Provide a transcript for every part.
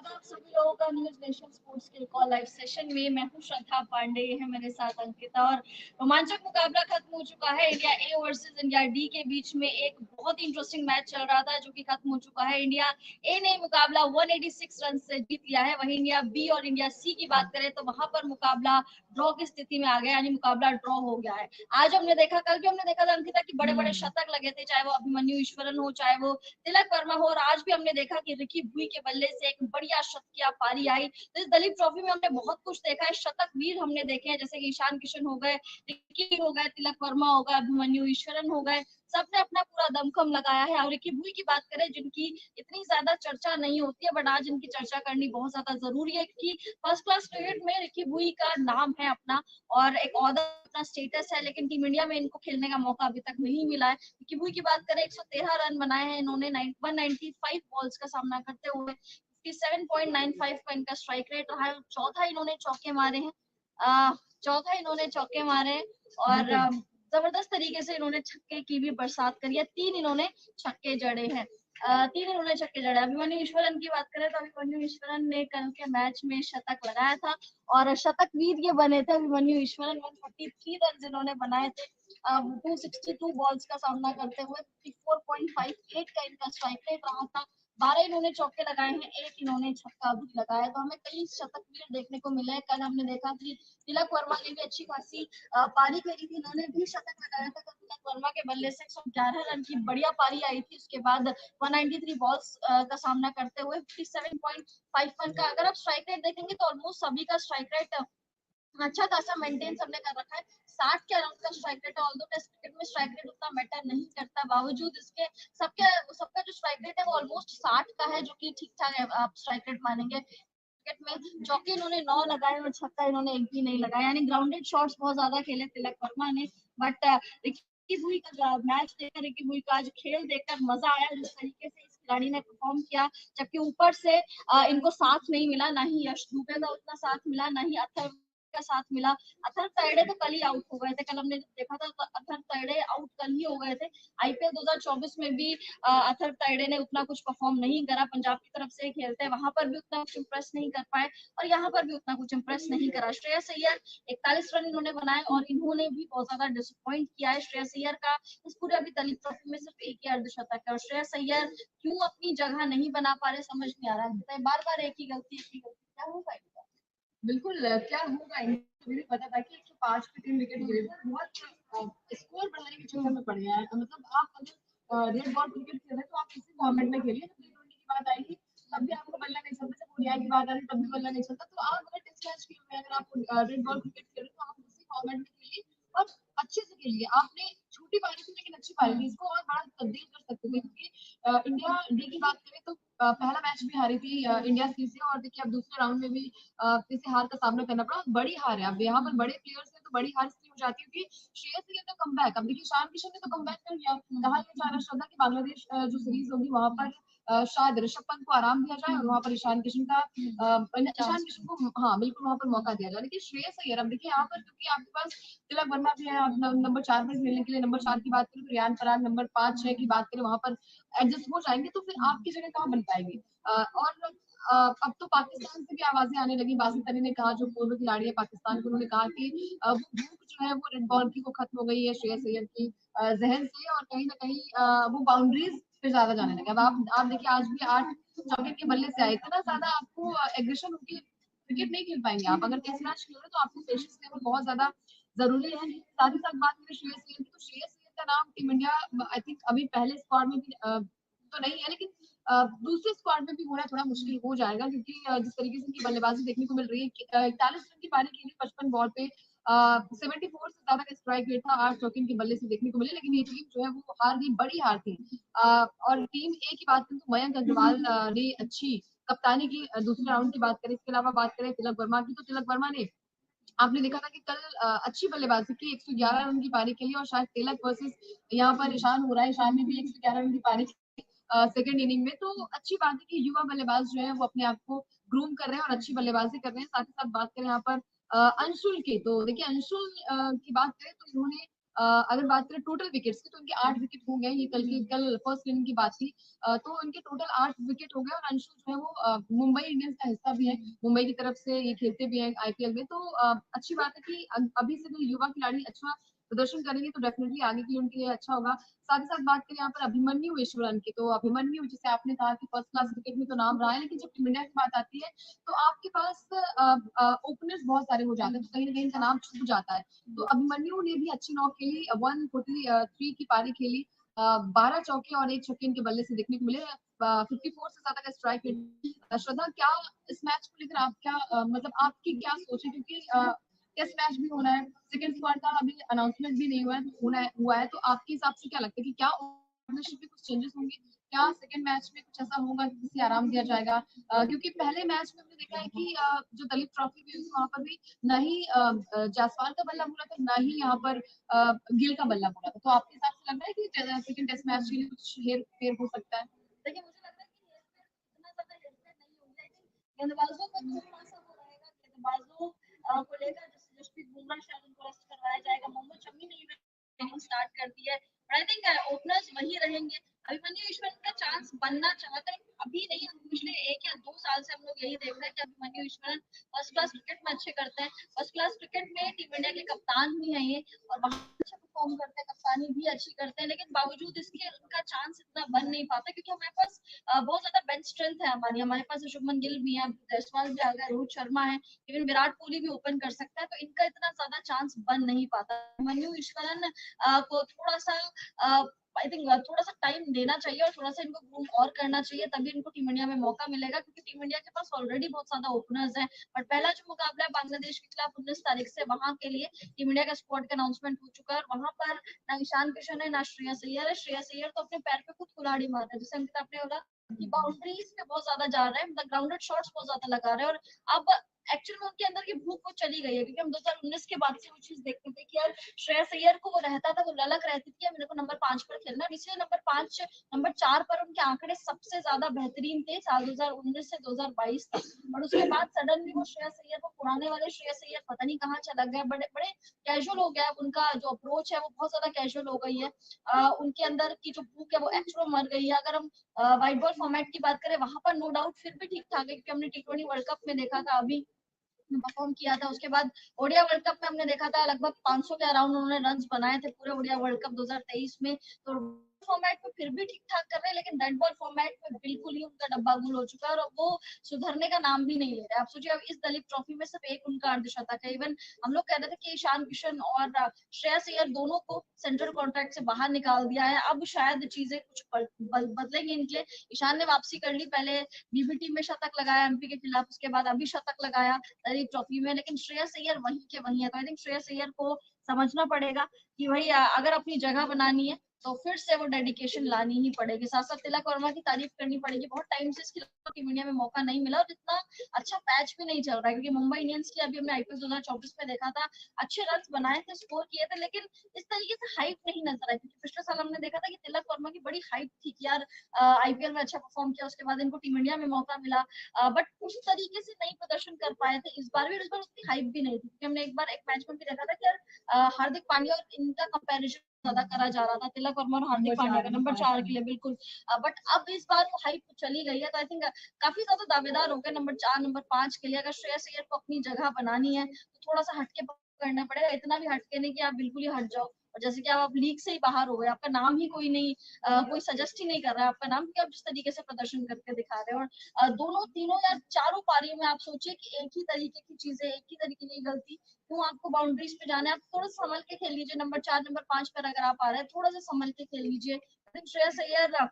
आदाब सभी लोगों का न्यूज नेशन स्पोर्ट्स के एक और लाइव सेशन में। मैं हूं श्रद्धा पांडे, है मेरे साथ अंकिता। और रोमांचक मुकाबला खत्म हो चुका है। India A versus India D के बीच में एक बहुत ही इंटरेस्टिंग मैच चल रहा था जो कि खत्म हो चुका है। इंडिया ए ने मुकाबला 186 रन से जीत लिया है। वहीं इंडिया बी और इंडिया सी की बात करें तो वहां पर मुकाबला ड्रॉ की स्थिति में आ गया, यानी मुकाबला ड्रॉ हो गया है। आज हमने देखा, कल भी हमने देखा था अंकिता की बड़े बड़े शतक लगे थे, चाहे वो अभिमन्यु ईश्वरन हो, चाहे वो तिलक वर्मा हो। और आज भी हमने देखा कि रिकी भुई के बल्ले से एक बढ़िया शतकीय पारी आई। तो इस दलीप ट्रॉफी में हमने बहुत कुछ देखा है। शतक वीर हमने देखे हैं, जैसे कि ईशान किशन हो गए, रिकी हो गए, तिलक वर्मा हो गए, अभिमन्यु ईश्वरन हो गए। सबने अपना पूरा दमखम लगाया है। और रिकी भुई की बात करें, जिनकी इतनी ज्यादा चर्चा नहीं होती है, बट आज इनकी चर्चा करनी बहुत ज्यादा जरूरी है, क्योंकि फर्स्ट क्लास क्रिकेट में रिकी भुई का नाम है अपना, और एक ऑर्डर अपना स्टेटस है। लेकिन टीम इंडिया में इनको खेलने का मौका अभी तक नहीं मिला है। रिकी भुई की बात करें, 113 रन बनाए हैं इन्होंने 195 बॉल्स का सामना करते हुए। 57.95 का इनका स्ट्राइक रेट रहा है। चौथा इन्होंने चौके मारे हैं, चौथा इन्होंने चौके मारे हैं। और जबरदस्त तरीके से इन्होंने छक्के की भी बरसात करी है। तीन इन्होंने छक्के जड़े हैं, तीन इन्होंने छक्के जड़े। अभिमन्यु ईश्वरन की बात करें तो अभिमन्यु ईश्वरन ने कल के मैच में शतक लगाया था और शतक वीर ये बने थे अभिमन्यु ईश्वरन। 143 रन इन्होंने बनाए थे 262 बॉल्स का सामना करते हुए। 54.58 का इनका स्ट्राइक रेट रहा था। 12 इन्होंने चौके लगाए हैं, एक इन्होंने छक्का भी लगाया। तो हमें कई शतक वीर देखने को मिले हैं। कल हमने देखा कि तिलक वर्मा ने भी अच्छी खासी पारी करी थी, इन्होंने भी शतक लगाया था। तिलक वर्मा के बल्ले से 111 रन की बढ़िया पारी आई थी। उसके बाद 193 बॉल्स का सामना करते हुए 57.51 का अगर आप स्ट्राइक रेट देखेंगे तो ऑलमोस्ट सभी का स्ट्राइक रेट अच्छा खासा मेंटेन सबने कर रखा है। 60 के अराउंड का स्ट्राइक रेट है। ऑल्दो टेस्ट क्रिकेट में स्ट्राइक रेट उतना मैटर नहीं करता, बावजूद इसके सबका जो स्ट्राइक रेट है वो ऑलमोस्ट 60 का है, जो कि ठीक ठाक है, आप स्ट्राइक रेट मानेंगे। क्रिकेट में चौके इन्होंने 9 लगाए और छक्का इन्होंने एक भी नहीं लगाया, यानी ग्राउंडेड शॉट्स बहुत ज्यादा खेले तिलक वर्मा ने। बट रिकी भुई का मैच देखकर, रिकी भुई का आज खेल देखकर मजा आया, जिस तरीके से इस खिलाड़ी ने परफॉर्म किया। जबकि ऊपर से इनको साथ नहीं मिला, ना ही यश दुबे का उतना साथ मिला, ना ही अथर का साथ मिला। अथर तैड़े तो कल ही आउट हो गए थे, कल हमने देखा था तो अथर तैड़े आउट कल ही हो गए थे। आईपीएल 2024 में भी अथर तैड़े ने उतना कुछ परफॉर्म नहीं करा। पंजाब की तरफ से खेलते हैं, वहां पर भी उतना कुछ इम्प्रेस नहीं कर पाए और यहाँ पर भी उतना कुछ इम्प्रेस नहीं करा। श्रेयस अय्यर 41 रन इन्होंने बनाए और इन्होंने भी बहुत ज्यादा डिसअपॉइंट किया है। श्रेयस अय्यर का इस पूरे अभी दलीप ट्रॉफी में सिर्फ एक ही अर्धशतक है और श्रेयस अय्यर क्यों अपनी जगह नहीं बना पा रहे समझ नहीं आ रहा है। बार बार एक ही गलती क्या हो पाएगी। बिल्कुल क्या होगा मुझे पता था कि 105 पे 3 विकेट गिरे थे। बहुत स्कोर बढ़ाने के चक्कर में पड़ गया है। मतलब आप अगर रेड बॉल क्रिकेट खेल रहे हैं तो आप किसी फॉर्मेट में खेलिए। जब टी20 की बात आएगी तब भी आपको बल्ला नहीं चलता, जब ओडीआई की बात आ रही तब भी बल्ला नहीं चलता। तो आप अगर टेस्ट मैच खेल रहे हैं, अगर आप रेड बॉल क्रिकेट खेल रहे हैं तो आप उसी फॉर्मेट में खेलिए और अच्छे से खेलिए। आपने छोटी पारी थी लेकिन अच्छी पारी थी, इसको और बड़ा तब्दील कर सकते थे। क्योंकि इंडिया डी की बात करें तो पहला मैच भी हारी थी इंडिया सी से, और देखिए अब दूसरे राउंड में भी इसे हार का सामना करना पड़ा। बड़ी हार है, अब यहाँ पर बड़े प्लेयर्स हैं तो बड़ी हार इसलिए हो जाती है कि श्रेयस अय्यर का कमबैक, अब देखिए ईशान किशन ने तो कमबैक कर लिया। कहा यह जा रहा श्रद्धा की बांग्लादेश जो सीरीज होगी वहां पर शायद ऋषभ पंत को आराम दिया जाए और वहां पर ईशान किशन को हाँ बिल्कुल वहां पर मौका दिया जाए। लेकिन श्रेयस अय्यर अब देखिए यहाँ पर, क्योंकि आपके पास तिलक वर्मा भी है, आप नंबर 4 पर खेलने के लिए नंबर 4 की बात करें तो रियान पराग, नंबर 5-6 की बात करें वहां पर एडजस्ट हो जाएंगे, तो फिर आपकी जगह कहाँ बन पाएगी। और अब तो पाकिस्तान से भी आवाजें आने लगी। बासित अली ने कहा, जो पूर्व खिलाड़ी है पाकिस्तान के, उन्होंने कहा कि वो भूख जो है वो रेड बॉल की वो खत्म हो गई है श्रेयस अय्यर की जहन से, और कहीं ना कहीं वो बाउंड्रीज पे ज्यादा जाने लगे। अब आप देखिए आज भी 8 चौके के बल्ले से आए, इतना ज्यादा आपको एग्रेशन होगी क्रिकेट नहीं खेल पाएंगे आप। अगर टेस्ट मैच खेल रहे तो आपको पेशेंस लेवल बहुत ज्यादा जरूरी है। साथ ही साथ बात करें श्रेयस अय्यर की, तो श्रेयस अय्यर का नाम टीम इंडिया आई थिंक अभी पहले स्क्वाड में भी तो नहीं है, लेकिन दूसरे स्क्वाड में भी होना थोड़ा मुश्किल हो जाएगा। क्योंकि जिस तरीके से इनकी बल्लेबाजी देखने को मिल रही है, 41 रन की पारी खेली 55 बॉल पे, 74 से ज्यादा का स्ट्राइक रेट था, 8 चौके इनके बल्ले से देखने को मिले। लेकिन ये टीम जो है वो हार गई, बड़ी हार थी। और टीम ए की बात करें तो मयंक अग्रवाल ने अच्छी कप्तानी की। दूसरे राउंड की बात करें, इसके अलावा बात करें तिलक वर्मा की, तो तिलक वर्मा ने आपने देखा था कि कल अच्छी बल्लेबाजी की, 111 रन की पारी खेली। और शायद तिलक वर्सेस यहाँ पर ईशान हो रहा है, ईशान ने भी 111 रन की पारी सेकंड इनिंग में। तो अच्छी बात है कि युवा बल्लेबाज जो है वो अपने आप को ग्रूम कर रहे हैं और अच्छी बल्लेबाजी कर रहे हैं। साथ ही साथ बात करें यहाँ पर अंशुल की, तो देखिए अंशुल की बात करें तो इन्होंने अगर बात करें टोटल विकेट्स की तो उनके 8 विकेट हो गए। ये कल फर्स्ट इनिंग की बात थी। तो इनके टोटल 8 विकेट हो गए और अंशु जो है वो मुंबई इंडियंस का हिस्सा भी है। मुंबई की तरफ से ये खेलते भी हैं आईपीएल में। तो अच्छी बात है कि अभी से जो युवा खिलाड़ी अच्छा प्रदर्शन करेंगे तो डेफिनेटली आगे के लिए उनके लिए अच्छा होगा। साथ ही साथ बात करें यहाँ पर अभिमन्यु ईश्वरन की, तो अभिमन्यु जैसे आपने कहा कि फर्स्ट क्लास क्रिकेट में तो नाम रहा है, लेकिन जब टीम इंडिया की बात आती है तो आपके पास ओपनर्स बहुत सारे हो जाते हैं, तो कहीं ना कहीं इनका नाम छूट जाता है। तो अभिमन्यु ने भी अच्छी नॉक खेली, 143 की पारी खेली, 12 चौके और 1 छक्के इनके बल्ले से देखने को मिले। 54 से ज्यादा का स्ट्राइक रेट। श्रद्धा, क्या इस मैच को लेकर आप क्या मतलब आपकी क्या सोच है, क्योंकि टेस्ट मैच भी होना है, सेकंड स्क्वाड का अभी अनाउंसमेंट भी नहीं हुआ है, तो आपके हिसाब से क्या लगता है कि क्या पार्टनरशिप में कुछ चेंजेस होंगे, क्या सेकंड मैच में कुछ ऐसा होगा कि किसी आराम दिया जाएगा? क्योंकि पहले मैच में हमने देखा है कि जो दलीप ट्रॉफी भी हुई वहां पर भी न ही जायसवाल का बल्ला बोला था, न ही यहाँ पर गिल का बल्ला बोला था। तो आपके हिसाब से लग रहा है कि सेकंड टेस्ट मैच के लिए कुछ हेर फेर हो सकता है? देखिए मुझे लगता है कि इतना ज्यादा हेरफेर नहीं होगी। आई थिंक गेंदबाजों का थोड़ा सा वो रहेगा, गेंदबाजों को लेकर जैसे जसप्रीत बुमराह शायद उनको रेस्ट करवाया जाएगा, मोहम्मद शमी ने इनिंग स्टार्ट कर दी है, बट आई थिंक ओपनर्स वही रहेंगे। अभिमन्यु ईश्वरन का चांस बनना चाहता है अभी नहीं, हम पिछले 1 या 2 साल से हम लोग यही देख रहे हैं कि Abhimanyu Eswaran first class cricket में अच्छे करते हैं। फर्स्ट क्लास क्रिकेट में टीम इंडिया के कप्तान भी हैं ये, और वहां अच्छा परफॉर्म करते हैं, कप्तानी भी अच्छी करते हैं, लेकिन बावजूद इसके उनका चांस इतना बन नहीं पाता क्योंकि हमारे पास बहुत ज्यादा बेंच स्ट्रेंथ है हमारे पास शुभमन गिल भी है, जायसवाल भी आ गया, रोहित शर्मा है, इवन विराट कोहली भी ओपन कर सकता है, तो इनका इतना ज्यादा चांस बन नहीं पाता। मनु ईश्वरन को थोड़ा सा आई थिंक थोड़ा सा टाइम देना चाहिए और थोड़ा सा इनको ग्रूम और करना चाहिए, तभी इनको टीम इंडिया में मौका मिलेगा, क्योंकि टीम इंडिया के पास ऑलरेडी बहुत ज्यादा ओपनर्स हैं। बट पहला जो मुकाबला है बांग्लादेश के खिलाफ 19 तारीख से, वहां के लिए टीम इंडिया का स्क्वाड का अनाउंसमेंट हो चुका है, और वहां पर ना ईशान किशन है ना श्रेयस अय्यर है। श्रेयस अय्यर तो अपने पैर पे खुद कुल्हाड़ी मार रहा है, जैसे अंकित आपने बोला कि बाउंड्रीज पे बहुत ज्यादा जा रहे हैं, मतलब ग्राउंडेड शॉट्स बहुत ज्यादा लगा रहे हैं, और अब एक्चुअल में उनके अंदर की भूख वो चली गई है, क्योंकि हम 2019 के बाद से वो चीज देखते थे कि यार श्रेयस अय्यर को वो रहता था, वो ललक रहती थी मेरे को नंबर 5 पर खेलना है, इसलिए नंबर 5 नंबर 4 पर उनके आंकड़े सबसे ज्यादा बेहतरीन थे साल 2019 से 2022 तक। और उसके बाद सडनली वो श्रेयस अय्यर, वो पुराने वाले श्रेयस अय्यर पता नहीं कहाँ चला गया, बड़े बड़े कैजुअल हो गया, उनका जो अप्रोच है वो बहुत ज्यादा कैजुअल हो गई है। उनके अंदर की जो भूख है वो एक्चुअल मर गई है। अगर हम व्हाइट बॉल फॉर्मेट की बात करें, वहां पर नो डाउट फिर भी ठीक ठाक है, क्योंकि हमने टी20 वर्ल्ड कप में देखा था अभी परफॉर्म किया था, उसके बाद ओडिया वर्ल्ड कप में हमने देखा था लगभग 500 के अराउंड उन्होंने रन्स बनाए थे पूरे ओडिया वर्ल्ड कप 2023 में। तो फॉर्मेट में फिर भी ठीक ठाक कर रहे हैं, लेकिन रेड बॉल फॉर्मेट में बिल्कुल ही उनका डब्बा गुल हो चुका है, और वो सुधरने का नाम भी नहीं ले रहे। आप सोचिए, अब इस दलीप ट्रॉफी में सिर्फ एक उनका अर्धशतक है। इवन हम लोग कह रहे थे कि ईशान किशन और श्रेयस अय्यर दोनों को सेंट्रल कॉन्ट्रैक्ट से बाहर निकाल दिया है, अब शायद चीजें कुछ बदलेंगी इनके लिए। ईशान ने वापसी कर ली, पहले बीबीटी में शतक लगाया एमपी के खिलाफ, उसके बाद अभी शतक लगाया दलीप ट्रॉफी में, लेकिन श्रेयस अय्यर वहीं के वहीं है। तो आई थिंक श्रेयस अय्यर को समझना पड़ेगा कि भाई अगर अपनी जगह बनानी है तो फिर से वो डेडिकेशन लानी ही पड़ेगी। साथ साथ तिलक वर्मा की तारीफ करनी पड़ेगी, बहुत टाइम से इसके टीम इंडिया में मौका नहीं मिला, और इतना अच्छा पैच भी नहीं चल रहा है, क्योंकि मुंबई इंडियंस के अभी हमने आईपीएल 2024 में देखा था, अच्छे रन बनाए थे, स्कोर किए थे, लेकिन इस तरीके से हाइप नहीं नजर आई। क्योंकि पिछले साल हमने देखा था कि तिलक वर्मा की बड़ी हाइप थी कि यार आईपीएल में अच्छा परफॉर्म किया, उसके बाद इनको टीम इंडिया में मौका मिला, बट उस तरीके से नहीं प्रदर्शन कर पाए थे इस बार भी। इस बार उतनी हाइप भी नहीं थी, क्योंकि हमने एक बार एक मैच में भी देखा था कि यार हार्दिक पांड्या और इनका कंपैरिजन ज्यादा करा जा रहा था, तिलक वर्मा और हार्दिक पांड्या का नंबर 4 के लिए, बिल्कुल। बट अब इस बार वो हाइप चली गई है, तो आई थिंक काफी ज्यादा दावेदार हो गए नंबर 4 नंबर 5 के लिए। अगर श्रेयस अय्यर को अपनी जगह बनानी है तो थोड़ा सा हटके करना पड़ेगा, इतना भी हटके नहीं कि आप बिल्कुल ही हट जाओ, और जैसे कि आप लीग से ही बाहर हो गए, आपका नाम ही कोई नहीं कोई सजेस्ट ही नहीं कर रहा है आपका नाम, कि आप जिस तरीके से प्रदर्शन करके दिखा रहे हो। और दोनों तीनों या चारों पारियों में आप सोचिए कि एक ही तरीके की चीजें, एक ही तरीके की गलती, क्यों आपको बाउंड्रीज पे जाना है? आप थोड़ा संभल के खेल लीजिए, नंबर 4 नंबर 5 पर अगर आप आ रहे हैं थोड़ा सा संभल के खेल लीजिए। श्रेयस अय्यर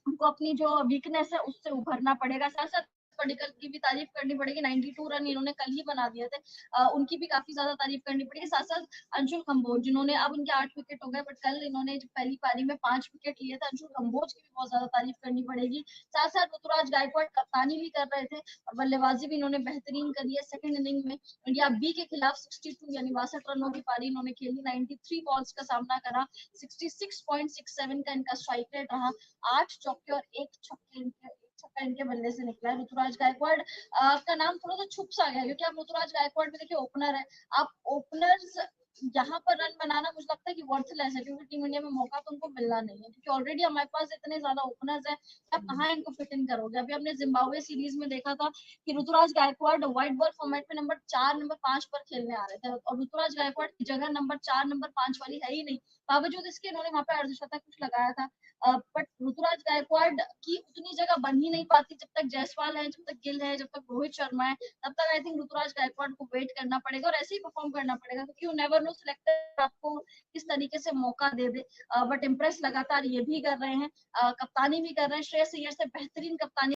को अपनी जो वीकनेस है उससे उभरना पड़ेगा। साथ साथ पडिक्कल की भी तारीफ करनी पड़ेगी, 92 रन इन्होंने कल ही बना दिए थे, उनकी भी काफी ज्यादा तारीफ करनी पड़ेगी। साथ साथ अंशुल कंबोज, जिन्होंने, अब उनके 8 विकेट हो गए, बट कल इन्होंने पहली पारी में 5 विकेट लिए थे, अंशुल कंबोज की भी बहुत ज्यादा तारीफ करनी पड़ेगी। साथ साथ ऋतुराज गायकवाड़ कप्तानी भी कर रहे थे और बल्लेबाजी भी इन्होंने बेहतरीन करी है। सेकंड इनिंग में इंडिया बी के खिलाफ 62 यानी 62 रनों की पारी इन्होंने खेली, 93 बॉल्स का सामना करा, 66.67 का इनका स्ट्राइक रेट रहा, 8 चौके और 1 छक्का इनके बल्ले से निकला है। ऋतुराज गायकवाड़ का नाम थोड़ा सा छुप सा गया, क्योंकि आप ऋतुराज गायकवाड़ में देखिए ओपनर है, आप ओपनर्स यहाँ पर रन बनाना मुझे लगता है कि वर्थलेस है, क्योंकि टीम इंडिया में मौका तो उनको मिलना नहीं है, क्योंकि ऑलरेडी हमारे पास इतने ज्यादा ओपनर्स है, आप कहाँ इनको फिट इन करोगे। अभी हमने जिम्बाब्वे सीरीज में देखा था कि Ruturaj Gaikwad white ball format में नंबर 4 नंबर 5 पर खेलने आ रहे थे, और ऋतुराज गायकवाड़ की जगह नंबर 4 नंबर 5 वाली है ही नहीं, बावजूद इसके इन्होंने वहां पे अर्धशतक कुछ लगाया था। बट ऋतुराज गायकवाड़ की उतनी जगह बन ही नहीं पाती जब तक जायसवाल है, जब तक गिल है, जब तक रोहित शर्मा है, तब तक आई थिंक ऋतुराज गायकवाड़ को वेट करना पड़ेगा और ऐसे ही परफॉर्म करना पड़ेगा, क्योंकि यू नेवर नो सिलेक्टर आपको किस तरीके से मौका दे दे। बट इम्प्रेस लगातार ये भी कर रहे हैं, कप्तानी भी कर रहे हैं, श्रेयस अय्यर से बेहतरीन कप्तानी